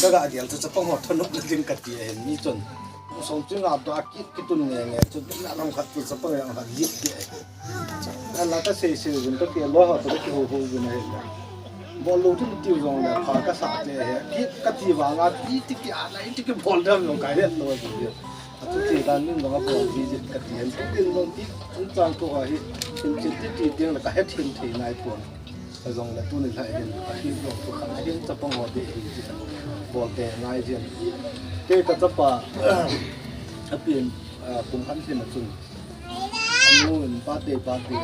Gaga dia tu sepong hot thonuk lagin katia hen ni chon song chung ab to akit kitun nge chon na lam khat tu sepong yang khat lit dia ala ta se se gun to ke lo ha to ke ho ho gun he bol lu tu tiu jong la pha ka sa te he kit ka ti wa nga ti ti ki ala ti ki bol dam long kai le lo dia tu ti dan ning ga bol ji ji ka ti hen tu din long ti chung chang to a hi tin ti ti ti la ka he thin thi nai pon zong la tu ni la hen a hi lo tu khan hen sepong ho de bol te ngai jen ke ka chapa apin kum han sin chun amun pa te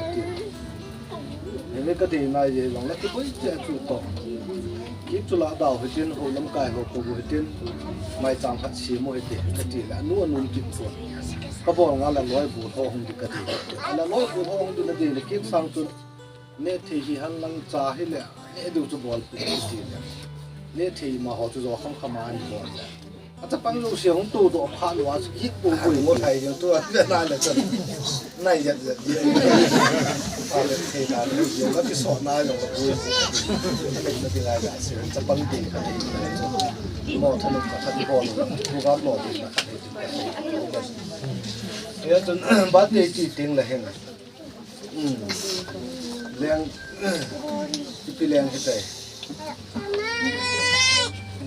ti ne ka te ngai je long la tu boi che chu to ki chu la dau he tin ho lam kai ho ko he tin mai chang khat si mo he te ka ti la nu anun ki chu ka bo nga la loi bu tho hong di ka ti ala loi bu tho hong di na de ki sang chu ne the hi han lang cha hi le ne du chu bol pi ti le ne thei ma ho chu zo kham khama ni bol จะปังลูกเสียงตู้ตัวผ่านว่าคิดปูปุ๋ยหมดไทยอย่างตัวเวียดนามเลยจนนายยัดยัดยัดอะไรเทการเดี๋ยวก็ที่สอนนายอย่างตัวเป็นเป็นอะไรกันเสียจะปังดีกันหมอทนุกับทันบอลผู้รับหมอดีนะครับเนี่ยจนบัดเดจีติงเลยเห็นเลี้ยงที่ไปเลี้ยงที่ไหน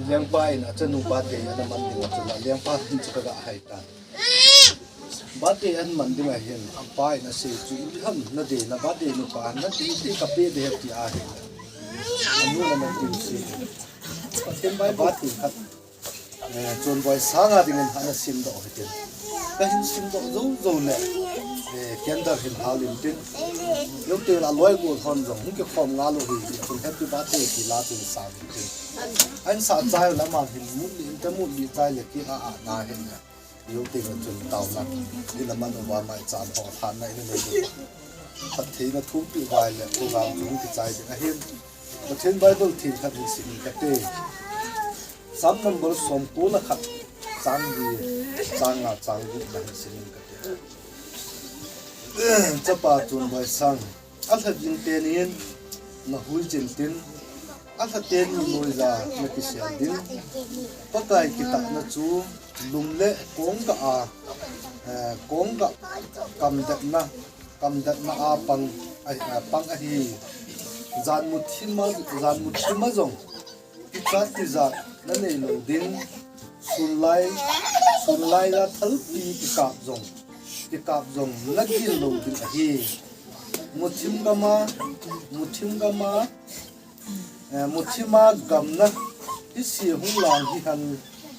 เลี้ยงไปนะจะนุ่งบาดเดย์อันมันดีกว่าจะเลี้ยงป้าที่จะกระหายกันบาดเดย์อันมันดีมาเห็นอันไปนะเสียจุดหันนั่นเดย์นะบาดเดย์นุ่งป้านั่นที่กับเดย์เดียบที่อาเห็นอันนู้นมันจริงสิเห็นไปบาดที่ครับจนไปสางอาดิเงินหันสิมดอกเห็นก็เห็นสิมดอกโจ้เนี่ยเขียนได้เห็นหาลิมตินยกตัวละร้อยกว่าคนจงนี่ก็ความงาลูกอีกจนแฮปปี้บาร์เดย์ที่ลาตินสามจริงอันสาใจแล้วมาเห็นมุดลินแต่มุดลิใจเลยที่นาเห็นเนี่ยยกตัวจนเต่านั้นนี่ละมันว่าไม่จานพอทานในนั่นเลยพัดทีมาทุบปีไว้เลยโปรแกรมจงที่ใจจะเห็นประเทศไบเบิลทีมขัดสิ่งกันเต้สามนัมเบอร์สมกูนะครับจังดีจังดีนั่นสิ่งกันเต้จะป่าจนไว้สั่งอัฐดินเตนินน่าหุ่นจินตินอัฐเตนมุยจาไม่คิดเสียดินปากไก่กิตาหน้าจูลุมเล่กงกะกงกะกำดัดนะปังปังฮีจานมุทิมาจงกิจติจานั่นเองลดินสุนไลละทัลปีกิกาบจงนักกินโลดินฮีมุทิมกมากัมนะที่เสียหุ่นหลังที่หัน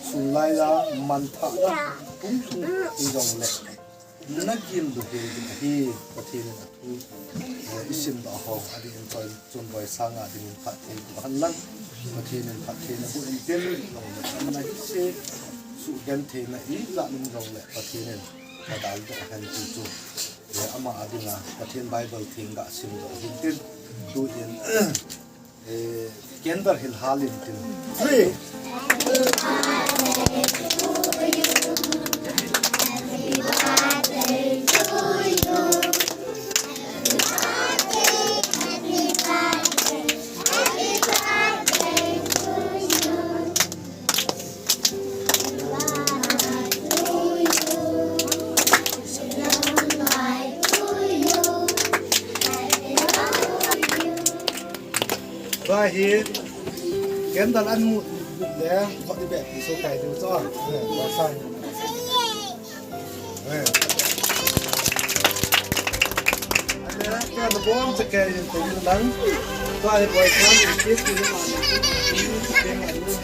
สุนไลละมันทะนะทุ่งที่จงเล็กนักกินโลดินฮีประเทศนั้นอิสิมดอกหงอดีตจนบ่อยสร้างอดีตพัฒน์หันนั้นประเทศนั้นพัฒน์ผู้เอ็นเต็มลงเลยนั่นเสียสุกันเทนะอีหลังลงเลยประเทศนั้นกระดาษจะหันจู่เดี๋ยวอามาอดีนะประเทศไบเบิลทิ้งกะสิมดอกหินตินดูเย็นเกณฑ์แบบหินฮาลินตินว่าเฮียเกณฑ์ตอนอันมุดแล้วเขาที่แบบที่โซ่ไก่ที่ซ่อนเราสร้างอันนี้นะแค่ระบบจะแก่ยังเป็นอยู่นั้นก็ไอ้บอยครั้งที่คิดที่มาเป็นอันนี้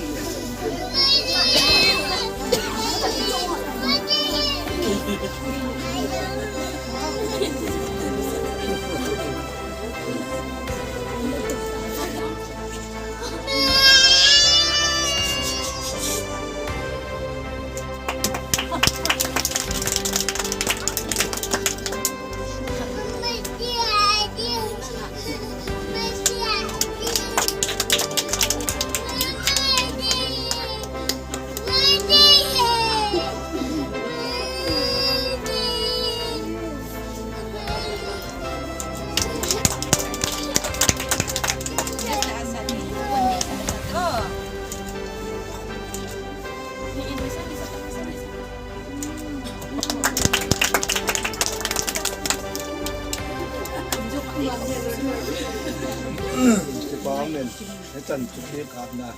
ที่บ้านเนี่ยให้จันทุกเรื่องอาบน้ำ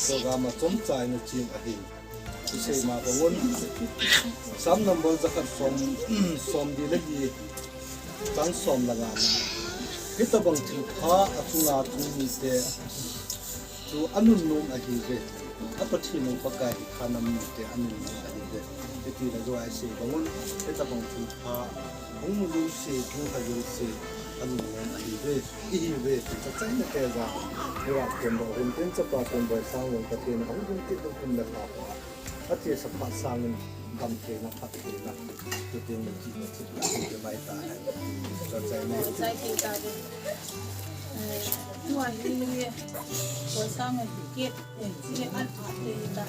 โปรแกรมมาสมใจในจีนอาทิตย์ที่เชื่อมาประวันสามนัมเบอร์จะขัดสมดีเล็กดีจังสมละงานพิตาบังถึงข้าอัตุลาทุนมีเตะตัวอนุนุมอาทิตย์เดอัปชินุปกายขานามีเตะอนุนุมอาทิตย์เดที่เราด้วยเสียประวันพิตาบังถึงข้าหงมุลเสียหงขยุเสียอันนี้อันนี้เว้ยอีเว้ยจะใจไม่แก่จ้ะเวลาคนบอกคนเป็นจะปาคนบอกสร้างเงินประเทศนะเขาต้องคิดต้องคุณราคาประเทศสภาพสร้างเงินกำเทนะพัฒนาประเทศมันจีนมันจะไม่ตายจะใจไม่ใจจริงใจ ด้วยตัวสร้างเก็บที่อันเลยได้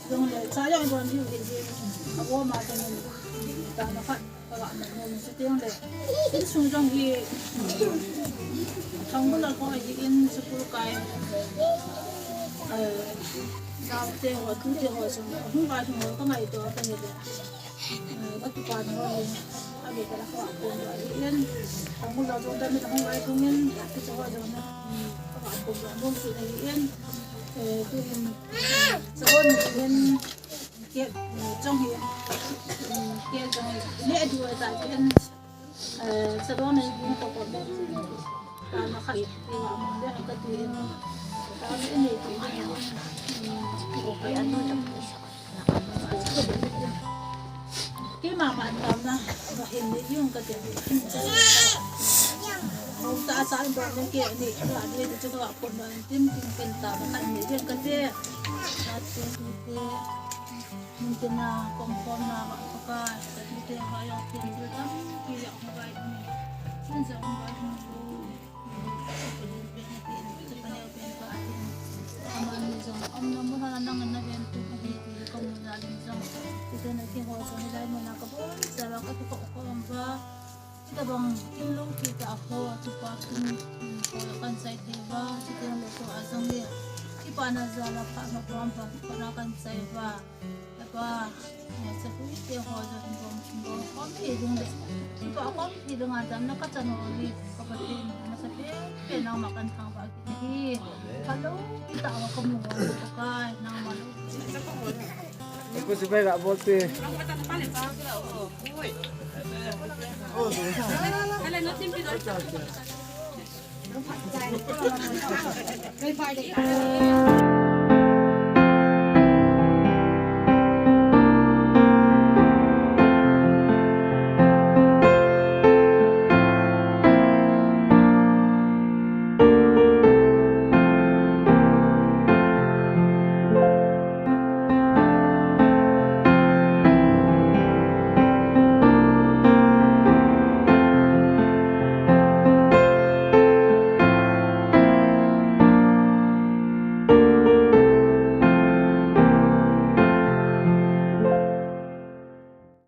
ตรงเลยใช้ยังบนที่เห็นดีเอาว่ามาตรงนี้ตามนะครับก็ว่ามันมันจะเตี้ยงเลยที่สูงตรงที่ทั้งหมดเราก็ยินสกุลกายดาวเตี้ยหัวทุ่งเตี้ยหัวสมทุ่งกายสมก็ไม่ตัวกันเลยก็ตุกการว่าada kalau aku kemudian kamu lalu dan kamu baik kemudian aku coba jangan aku bangun kemudian tu sebelum kemudian kia trong hiện kia trong lễ đua tại kemudian sebelum này cũng có còn mà khai thì mà dia angkat tu tapi ini tu okay anu cái mà bạn làm ra và hình như yung cái gì ông ta sáng bữa nay kia thì là đi cho các bạn cùng tìm tìm tạo ra thành những cái gì là cái mungkin là kompon là bạn có cái thì thì họ要tìm được đó khi họ không phải nên giờ không phải không ông năm mươi năm năm năm công gia đình trong kita nanti kalau sampai mana kebun, kalau kita kok ba kita bang ilong kita ako tupakin kalau kan saya tiba kita lupa asam dia ipana zala pak mapampa panakan saya ba apa seperti dia hoja bang kami hidung deh ipa kami hidung adam nak kacang oli kapatid masapi penang makan tang pagi ini kalau kita awak kamu bukan nang malu Aku supaya tak bote. Bye bye.